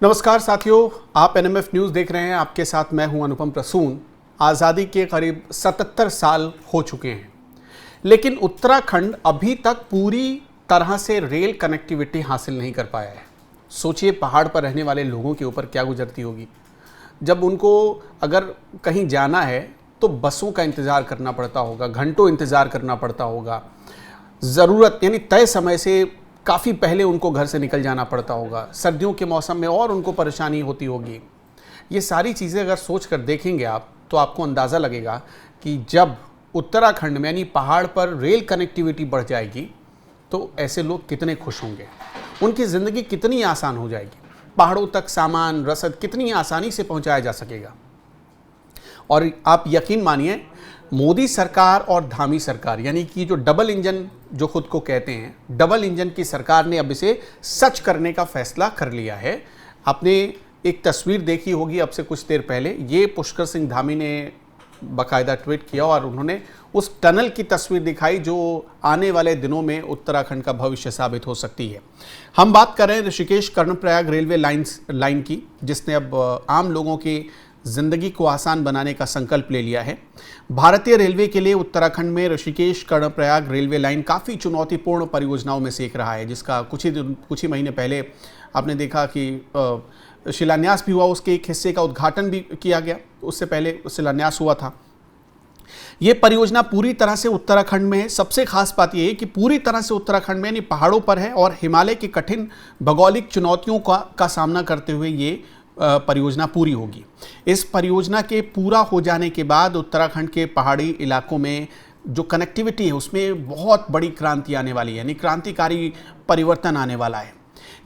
नमस्कार साथियों, आप एनएमएफ न्यूज़ देख रहे हैं। आपके साथ मैं हूं अनुपम प्रसून। आज़ादी के करीब 77 साल हो चुके हैं, लेकिन उत्तराखंड अभी तक पूरी तरह से रेल कनेक्टिविटी हासिल नहीं कर पाया है। सोचिए, पहाड़ पर रहने वाले लोगों के ऊपर क्या गुजरती होगी जब उनको अगर कहीं जाना है तो बसों का इंतज़ार करना पड़ता होगा, घंटों इंतज़ार करना पड़ता होगा। ज़रूरत यानी तय समय से काफ़ी पहले उनको घर से निकल जाना पड़ता होगा। सर्दियों के मौसम में और उनको परेशानी होती होगी। ये सारी चीज़ें अगर सोच कर देखेंगे आप तो आपको अंदाज़ा लगेगा कि जब उत्तराखंड में यानी पहाड़ पर रेल कनेक्टिविटी बढ़ जाएगी तो ऐसे लोग कितने खुश होंगे, उनकी ज़िंदगी कितनी आसान हो जाएगी। पहाड़ों तक सामान रसद कितनी आसानी से पहुंचाया जा सकेगा। और आप यकीन मानिए, मोदी सरकार और धामी सरकार यानी कि जो डबल इंजन जो खुद को कहते हैं, डबल इंजन की सरकार ने अब इसे सच करने का फैसला कर लिया है। आपने एक तस्वीर देखी होगी अब से कुछ देर पहले, ये पुष्कर सिंह धामी ने बाकायदा ट्वीट किया और उन्होंने उस टनल की तस्वीर दिखाई जो आने वाले दिनों में उत्तराखंड का भविष्य साबित हो सकती है। हम बात कर रहे हैं ऋषिकेश कर्णप्रयाग रेलवे लाइन की, जिसने अब आम लोगों की ज़िंदगी को आसान बनाने का संकल्प ले लिया है। भारतीय रेलवे के लिए उत्तराखंड में ऋषिकेश कर्णप्रयाग रेलवे लाइन काफ़ी चुनौतीपूर्ण परियोजनाओं में से एक रहा है, जिसका कुछ ही महीने पहले आपने देखा कि शिलान्यास भी हुआ, उसके एक हिस्से का उद्घाटन भी किया गया। उससे पहले शिलान्यास हुआ था। ये परियोजना पूरी तरह से उत्तराखंड में है। सबसे खास बात यह है कि पूरी तरह से उत्तराखंड में यानी पहाड़ों पर है और हिमालय की कठिन भौगोलिक चुनौतियों का सामना करते हुए ये परियोजना पूरी होगी। इस परियोजना के पूरा हो जाने के बाद उत्तराखंड के पहाड़ी इलाकों में जो कनेक्टिविटी है उसमें बहुत बड़ी क्रांति आने वाली है, यानी क्रांतिकारी परिवर्तन आने वाला है।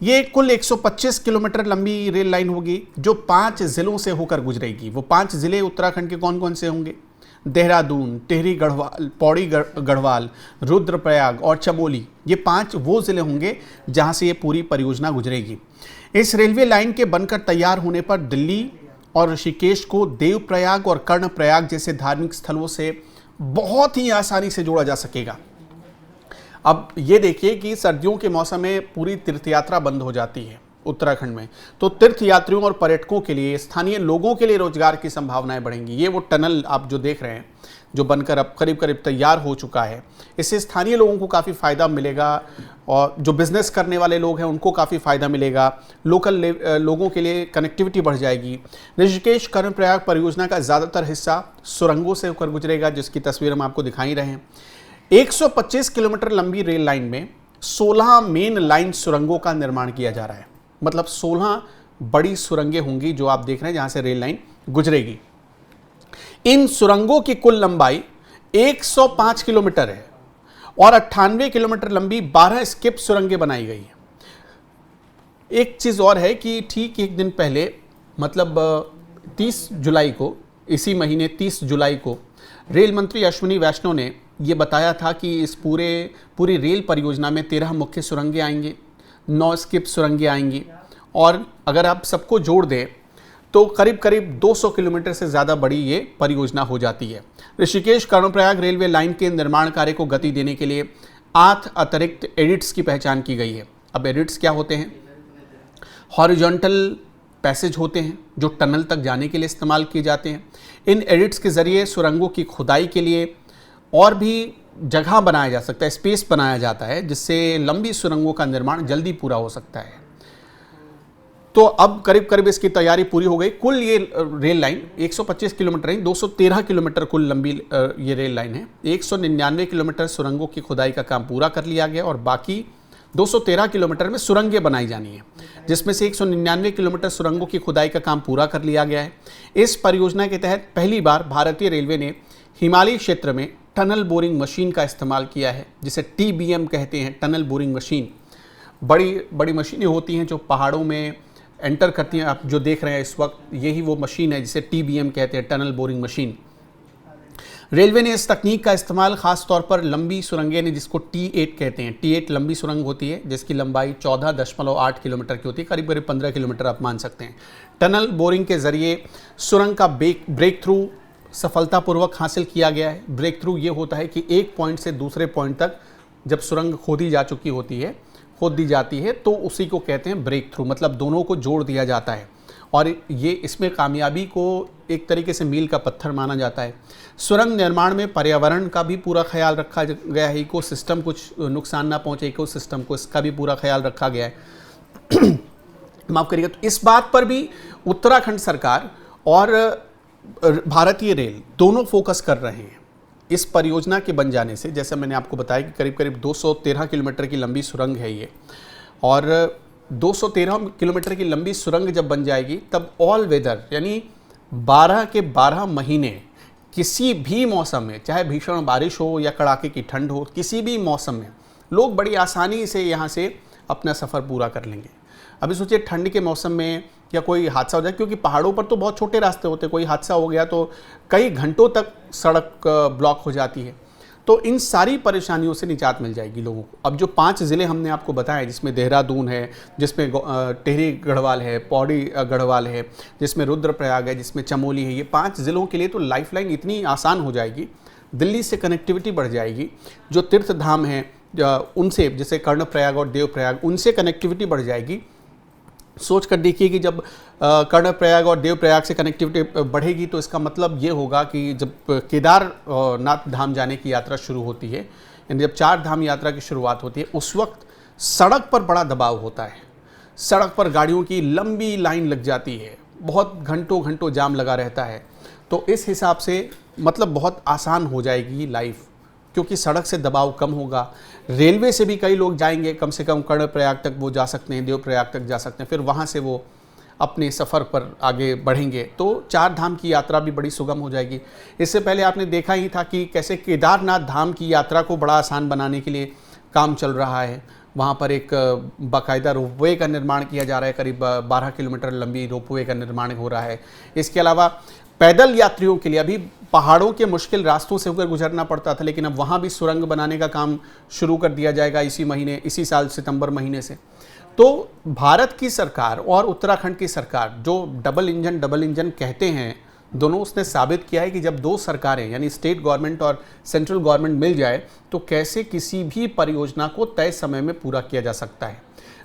ये कुल 125 किलोमीटर लंबी रेल लाइन होगी जो 5 जिलों से होकर गुजरेगी। वो 5 जिले उत्तराखंड के कौन कौन से होंगे? देहरादून, टिहरी गढ़वाल, पौड़ी गढ़वाल, रुद्रप्रयाग और चमोली। ये 5 वो जिले होंगे जहां से ये पूरी परियोजना गुजरेगी। इस रेलवे लाइन के बनकर तैयार होने पर दिल्ली और ऋषिकेश को देवप्रयाग और कर्णप्रयाग जैसे धार्मिक स्थलों से बहुत ही आसानी से जोड़ा जा सकेगा। अब ये देखिए कि सर्दियों के मौसम में पूरी तीर्थयात्रा बंद हो जाती है उत्तराखंड में, तो तीर्थयात्रियों और पर्यटकों के लिए, स्थानीय लोगों के लिए रोजगार की संभावनाएं बढ़ेंगी। ये वो टनल आप जो देख रहे हैं जो बनकर अब करीब करीब तैयार हो चुका है, इससे स्थानीय लोगों को काफ़ी फ़ायदा मिलेगा और जो बिज़नेस करने वाले लोग हैं उनको काफ़ी फ़ायदा मिलेगा। लोकल लोगों के लिए कनेक्टिविटी बढ़ जाएगी। ऋषिकेश कर्णप्रयाग परियोजना का ज़्यादातर हिस्सा सुरंगों से होकर गुजरेगा, जिसकी तस्वीर हम आपको दिखा ही रहे हैं। 125 किलोमीटर लंबी रेल लाइन में 16 मेन लाइन सुरंगों का निर्माण किया जा रहा है। मतलब 16 बड़ी सुरंगें होंगी जो आप देख रहे हैं जहाँ से रेल लाइन गुजरेगी। इन सुरंगों की कुल लंबाई 105 किलोमीटर है और 98 किलोमीटर लंबी 12 स्किप सुरंगें बनाई गई हैं। एक चीज़ और है कि ठीक एक दिन पहले, मतलब 30 जुलाई को, इसी महीने 30 जुलाई को रेल मंत्री अश्विनी वैष्णव ने ये बताया था कि इस पूरी रेल परियोजना में 13 मुख्य सुरंगें आएंगी, 9 स्किप सुरंगें आएंगी और अगर आप सबको जोड़ दें तो करीब करीब 200 किलोमीटर से ज़्यादा बड़ी ये परियोजना हो जाती है। ऋषिकेश कर्णप्रयाग रेलवे लाइन के निर्माण कार्य को गति देने के लिए 8 अतिरिक्त एडिट्स की पहचान की गई है। अब एडिट्स क्या होते हैं? हॉरिजॉन्टल पैसेज होते हैं जो टनल तक जाने के लिए इस्तेमाल किए जाते हैं। इन एडिट्स के ज़रिए सुरंगों की खुदाई के लिए और भी जगह बनाया जा सकता है, स्पेस बनाया जाता है, जिससे लंबी सुरंगों का निर्माण जल्दी पूरा हो सकता है। तो अब करीब करीब इसकी तैयारी पूरी हो गई। कुल ये रेल लाइन 125 किलोमीटर है, 213 किलोमीटर कुल लंबी ये रेल लाइन है। 199 किलोमीटर सुरंगों की खुदाई का काम पूरा कर लिया गया और बाकी 213 किलोमीटर में सुरंगें बनाई जानी है, जिसमें से 199 किलोमीटर सुरंगों की खुदाई का काम पूरा कर लिया गया है। इस परियोजना के तहत पहली बार भारतीय रेलवे ने हिमालयी क्षेत्र में टनल बोरिंग मशीन का इस्तेमाल किया है, जिसे TBM कहते हैं, टनल बोरिंग मशीन। बड़ी बड़ी मशीनें होती हैं जो पहाड़ों में एंटर करती हैं। आप जो देख रहे हैं इस वक्त, यही वो मशीन है जिसे TBM कहते हैं, टनल बोरिंग मशीन। रेलवे ने इस तकनीक का इस्तेमाल खास तौर पर लंबी सुरंगें ने, जिसको T8 कहते हैं, T8 लंबी सुरंग होती है जिसकी लंबाई 14.8 किलोमीटर की होती है, करीब करीब 15 किलोमीटर आप मान सकते हैं। टनल बोरिंग के जरिए सुरंग का ब्रेक थ्रू सफलतापूर्वक हासिल किया गया है। ब्रेक थ्रू ये होता है कि एक पॉइंट से दूसरे पॉइंट तक जब सुरंग खोदी जा चुकी होती है खोद दी जाती है तो उसी को कहते हैं ब्रेक थ्रू, मतलब दोनों को जोड़ दिया जाता है और ये इसमें कामयाबी को एक तरीके से मील का पत्थर माना जाता है। सुरंग निर्माण में पर्यावरण का भी पूरा ख्याल रखा गया है, इकोसिस्टम कुछ नुकसान ना पहुंचे इकोसिस्टम को, इसका भी पूरा ख्याल रखा गया है। माफ़ करिएगा। तो इस बात पर भी उत्तराखंड सरकार और भारतीय रेल दोनों फोकस कर रहे हैं। इस परियोजना के बन जाने से, जैसे मैंने आपको बताया कि करीब करीब 213 किलोमीटर की लंबी सुरंग है ये, और 213 किलोमीटर की लंबी सुरंग जब बन जाएगी तब ऑल वेदर यानी 12 के 12 महीने किसी भी मौसम में, चाहे भीषण बारिश हो या कड़ाके की ठंड हो, किसी भी मौसम में लोग बड़ी आसानी से यहाँ से अपना सफ़र पूरा कर लेंगे। अभी सोचिए ठंड के मौसम में या कोई हादसा हो जाए, क्योंकि पहाड़ों पर तो बहुत छोटे रास्ते होते हैं, कोई हादसा हो गया तो कई घंटों तक सड़क ब्लॉक हो जाती है। तो इन सारी परेशानियों से निजात मिल जाएगी लोगों को। अब जो 5 ज़िले हमने आपको बताए, जिसमें देहरादून है, जिसमें टिहरी गढ़वाल है, पौड़ी गढ़वाल है, जिसमें रुद्रप्रयाग है, जिसमें चमोली है, ये 5 ज़िलों के लिए तो लाइफलाइन इतनी आसान हो जाएगी, दिल्ली से कनेक्टिविटी बढ़ जाएगी। जो तीर्थ धाम हैं उनसे, जैसे कर्णप्रयाग और देवप्रयाग, उनसे कनेक्टिविटी बढ़ जाएगी। सोच कर देखिए कि जब कर्णप्रयाग और देवप्रयाग से कनेक्टिविटी बढ़ेगी तो इसका मतलब ये होगा कि जब केदारनाथ धाम जाने की यात्रा शुरू होती है, यानी जब 4 धाम यात्रा की शुरुआत होती है, उस वक्त सड़क पर बड़ा दबाव होता है। सड़क पर गाड़ियों की लंबी लाइन लग जाती है, बहुत घंटों घंटों जाम लगा रहता है। तो इस हिसाब से मतलब बहुत आसान हो जाएगी लाइफ, क्योंकि सड़क से दबाव कम होगा। रेलवे से भी कई लोग जाएंगे, कम से कम कर्णप्रयाग तक वो जा सकते हैं, देवप्रयाग तक जा सकते हैं, फिर वहाँ से वो अपने सफ़र पर आगे बढ़ेंगे। तो 4 धाम की यात्रा भी बड़ी सुगम हो जाएगी। इससे पहले आपने देखा ही था कि कैसे केदारनाथ धाम की यात्रा को बड़ा आसान बनाने के लिए काम चल रहा है। वहाँ पर एक बाकायदा रोपवे का निर्माण किया जा रहा है, करीब 12 किलोमीटर लंबी रोपवे का निर्माण हो रहा है। इसके अलावा पैदल यात्रियों के लिए अभी पहाड़ों के मुश्किल रास्तों से होकर गुजरना पड़ता था, लेकिन अब वहाँ भी सुरंग बनाने का काम शुरू कर दिया जाएगा इसी साल सितंबर महीने से। तो भारत की सरकार और उत्तराखंड की सरकार जो डबल इंजन कहते हैं, दोनों उसने साबित किया है कि जब 2 सरकारें यानी स्टेट गवर्नमेंट और सेंट्रल गवर्नमेंट मिल जाए तो कैसे किसी भी परियोजना को तय समय में पूरा किया जा सकता है।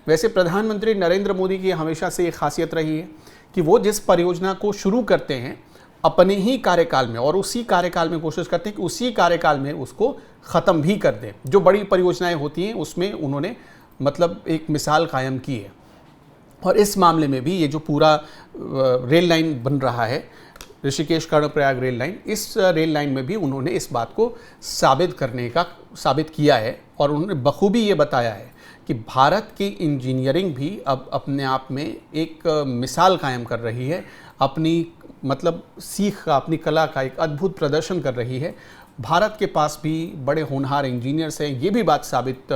वैसे प्रधानमंत्री नरेंद्र मोदी की हमेशा से एक खासियत रही है कि वो जिस परियोजना को शुरू करते हैं अपने ही कार्यकाल में, और उसी कार्यकाल में कोशिश करते हैं कि उसी कार्यकाल में उसको ख़त्म भी कर दें। जो बड़ी परियोजनाएं होती हैं उसमें उन्होंने मतलब एक मिसाल कायम की है। और इस मामले में भी ये जो पूरा रेल लाइन बन रहा है, ऋषिकेश कर्णप्रयाग रेल लाइन, इस रेल लाइन में भी उन्होंने इस बात को साबित किया है और उन्होंने बखूबी ये बताया है कि भारत की इंजीनियरिंग भी अब अपने आप में एक मिसाल कायम कर रही है, अपनी मतलब सीख का, अपनी कला का एक अद्भुत प्रदर्शन कर रही है। भारत के पास भी बड़े होनहार इंजीनियर्स हैं, ये भी बात साबित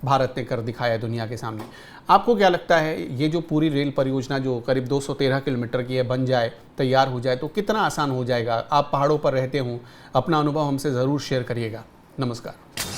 भारत ने कर दिखाया है दुनिया के सामने। आपको क्या लगता है, ये जो पूरी रेल परियोजना जो करीब 213 किलोमीटर की है बन जाए, तैयार हो जाए तो कितना आसान हो जाएगा? आप पहाड़ों पर रहते हों, अपना अनुभव हमसे ज़रूर शेयर करिएगा। नमस्कार।